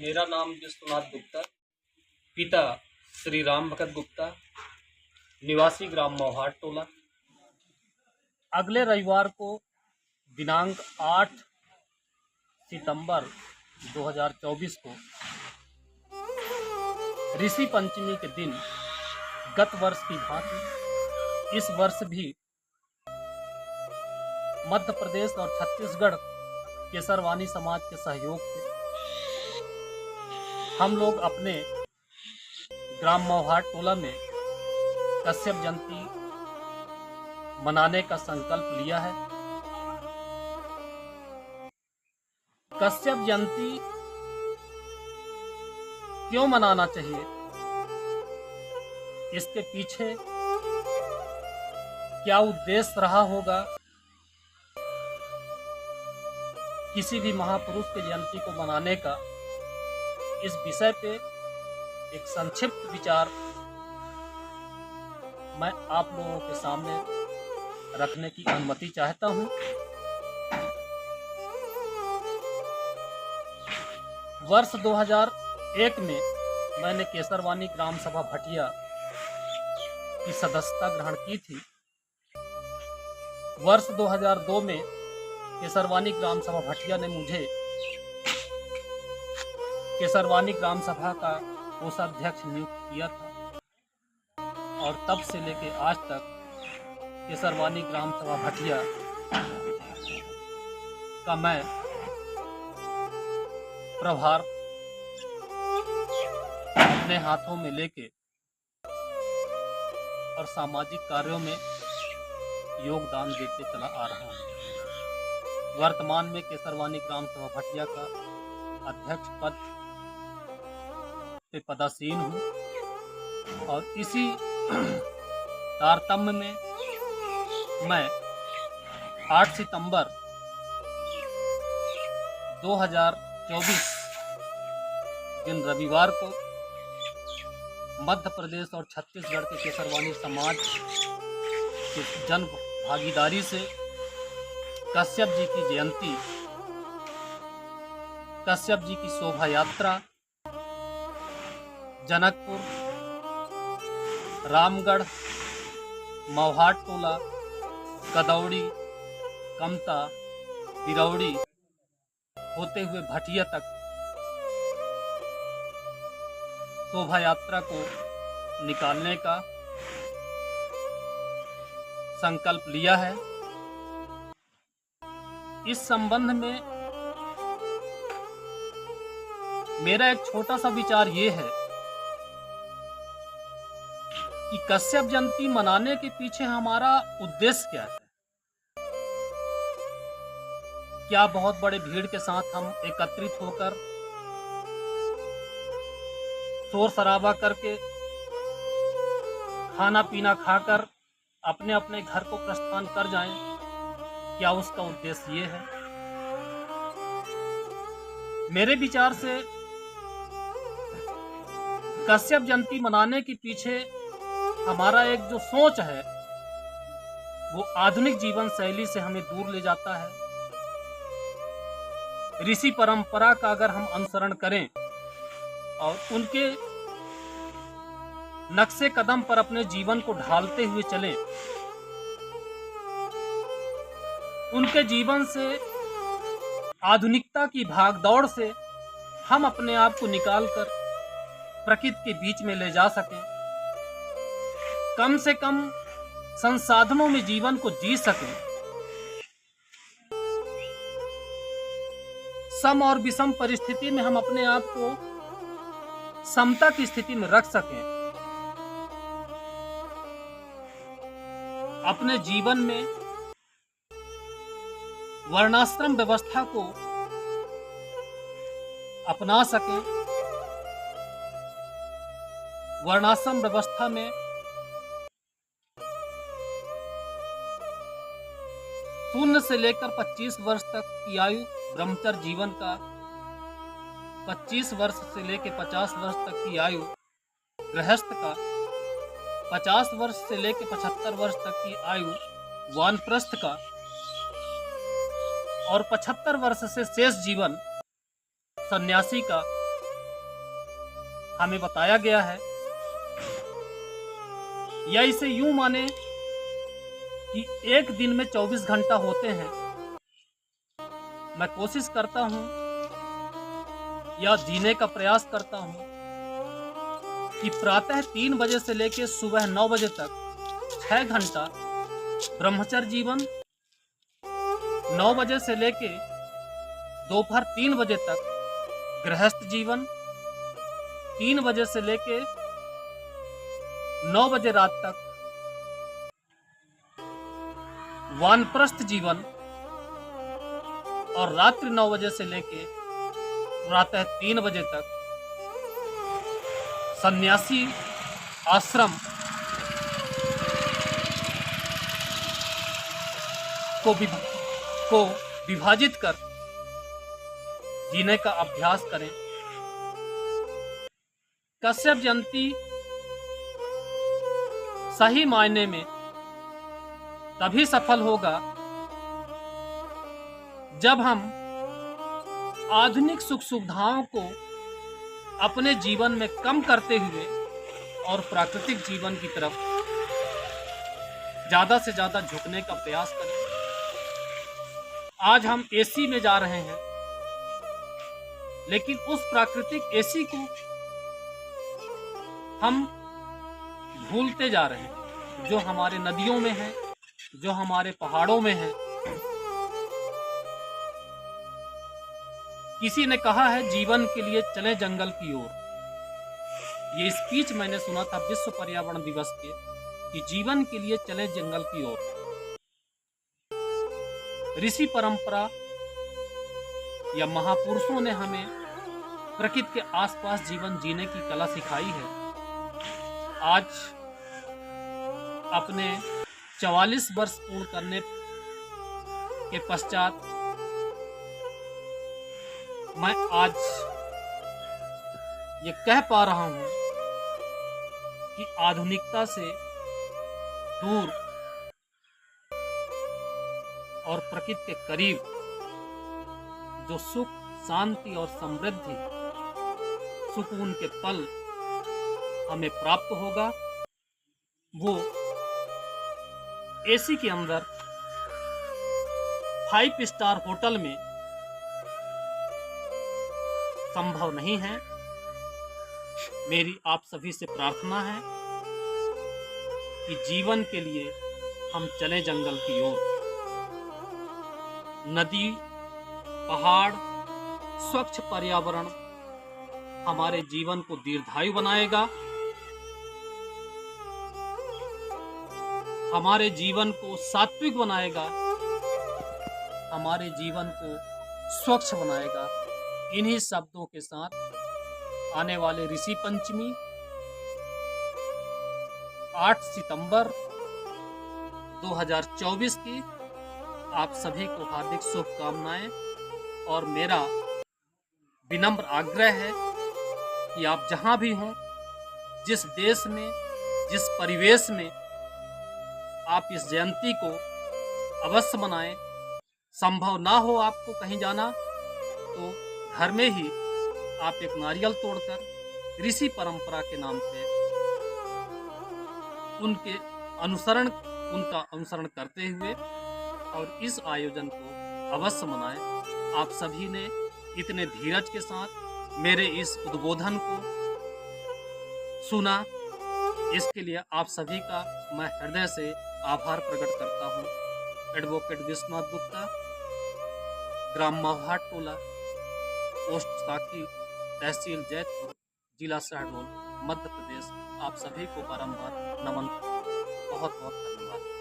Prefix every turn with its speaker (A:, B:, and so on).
A: मेरा नाम विश्वनाथ गुप्ता, पिता श्री राम भगत गुप्ता, निवासी ग्राम मौहाट टोला। अगले रविवार को दिनांक 8 सितंबर 2024 को ऋषि पंचमी के दिन गत वर्ष की भांति इस वर्ष भी मध्य प्रदेश और छत्तीसगढ़ केसरवानी समाज के सहयोग से हम लोग अपने ग्राम मौहाट टोला में कश्यप जयंती मनाने का संकल्प लिया है। कश्यप जयंती क्यों मनाना चाहिए, इसके पीछे क्या उद्देश्य रहा होगा, किसी भी महापुरुष के जयंती को मनाने का, इस विषय पे एक संक्षिप्त विचार मैं आप लोगों के सामने रखने की अनुमति चाहता हूं। वर्ष 2001 में मैंने केसरवानी ग्राम सभा भटिया की सदस्यता ग्रहण की थी। वर्ष 2002 में केसरवानी ग्राम सभा भटिया ने मुझे केसरवानी ग्राम सभा का कोषाध्यक्ष नियुक्त किया था और तब से लेकर आज तक केसरवानी ग्राम सभा भटिया का मैं प्रभार अपने हाथों में लेके और सामाजिक कार्यों में योगदान देते चला आ रहा हूँ। वर्तमान में केसरवानी ग्राम सभा भटिया का अध्यक्ष पद पे पदासीन हूँ और इसी तारतम्य में मैं 8 सितंबर 2024 दिन रविवार को मध्य प्रदेश और छत्तीसगढ़ के केसरवानी समाज के जन भागीदारी से कश्यप जी की जयंती, कश्यप जी की शोभा यात्रा जनकपुर, रामगढ़, मौहाट टोला, कदौड़ी, कमता, बिरौड़ी होते हुए भटिया तक शोभा यात्रा को निकालने का संकल्प लिया है। इस संबंध में मेरा एक छोटा सा विचार ये है कि कश्यप जयंती मनाने के पीछे हमारा उद्देश्य क्या है। क्या बहुत बड़े भीड़ के साथ हम एकत्रित होकर शोर शराबा करके खाना पीना खाकर अपने अपने घर को प्रस्थान कर जाएं, क्या उसका उद्देश्य ये है? मेरे विचार से कश्यप जयंती मनाने के पीछे हमारा एक जो सोच है वो आधुनिक जीवन शैली से हमें दूर ले जाता है। ऋषि परंपरा का अगर हम अनुसरण करें और उनके नक्शे कदम पर अपने जीवन को ढालते हुए चलें, उनके जीवन से आधुनिकता की भागदौड़ से हम अपने आप को निकालकर प्रकृति के बीच में ले जा सकें, कम से कम संसाधनों में जीवन को जी सकें, सम और विषम परिस्थिति में हम अपने आप को समता की स्थिति में रख सकें, अपने जीवन में वर्णाश्रम व्यवस्था को अपना सकें। वर्णाश्रम व्यवस्था में शून्य से लेकर 25 वर्ष तक की आयु ब्रह्मचर्य जीवन का, 25 वर्ष से लेकर 50 वर्ष तक की आयु गृहस्थ का, 50 वर्ष से लेकर 75 वर्ष तक की आयु वानप्रस्थ का और 75 वर्ष से शेष जीवन सन्यासी का हमें बताया गया है, या इसे यूं माने कि एक दिन में 24 घंटा होते हैं। मैं कोशिश करता हूं या जीने का प्रयास करता हूं कि प्रातः 3 बजे से लेकर सुबह 9 बजे तक 6 घंटा ब्रह्मचर्य जीवन, 9 बजे से लेके दोपहर 3 बजे तक गृहस्थ जीवन, 3 बजे से लेके 9 बजे रात तक वानप्रस्थ जीवन और रात्रि 9 बजे से लेके प्रातः 3 बजे तक सन्यासी आश्रम को विभाजित कर जीने का अभ्यास करें। कश्यप जयंती सही मायने में तभी सफल होगा जब हम आधुनिक सुख सुविधाओं को अपने जीवन में कम करते हुए और प्राकृतिक जीवन की तरफ ज्यादा से ज्यादा झुकने का प्रयास करें। आज हम एसी में जा रहे हैं, लेकिन उस प्राकृतिक एसी को हम भूलते जा रहे हैं, जो हमारे नदियों में है, जो हमारे पहाड़ों में है। किसी ने कहा है जीवन के लिए चले जंगल की ओर। ये स्पीच मैंने सुना था विश्व पर्यावरण दिवस के, कि जीवन के लिए चले जंगल की ओर। ऋषि परंपरा या महापुरुषों ने हमें प्रकृति के आसपास जीवन जीने की कला सिखाई है। आज अपने 44 वर्ष पूर्ण करने के पश्चात मैं आज ये कह पा रहा हूं कि आधुनिकता से दूर और प्रकृति के करीब जो सुख, शांति और समृद्धि, सुकून के पल हमें प्राप्त होगा, वो एसी के अंदर 5 स्टार होटल में संभव नहीं है। मेरी आप सभी से प्रार्थना है कि जीवन के लिए हम चलें जंगल की ओर। नदी, पहाड़, स्वच्छ पर्यावरण हमारे जीवन को दीर्घायु बनाएगा, हमारे जीवन को सात्विक बनाएगा, हमारे जीवन को स्वच्छ बनाएगा। इन्हीं शब्दों के साथ आने वाले ऋषि पंचमी 8 सितंबर 2024 की आप सभी को हार्दिक शुभकामनाएं, और मेरा विनम्र आग्रह है कि आप जहां भी हों, जिस देश में, जिस परिवेश में आप इस जयंती को अवश्य मनाएं। संभव ना हो आपको कहीं जाना तो घर में ही आप एक नारियल तोड़कर ऋषि परंपरा के नाम पे उनका अनुसरण करते हुए और इस आयोजन को अवश्य मनाएं। आप सभी ने इतने धीरज के साथ मेरे इस उद्बोधन को सुना, इसके लिए आप सभी का मैं हृदय से आभार प्रकट करता हूँ। एडवोकेट विश्वनाथ गुप्ता, ग्राम मवहाट टोला, पोस्ट साकी, तहसील जैतपुर, जिला शहडोल, मध्य प्रदेश। आप सभी को बारंबार नमन। बहुत बहुत धन्यवाद।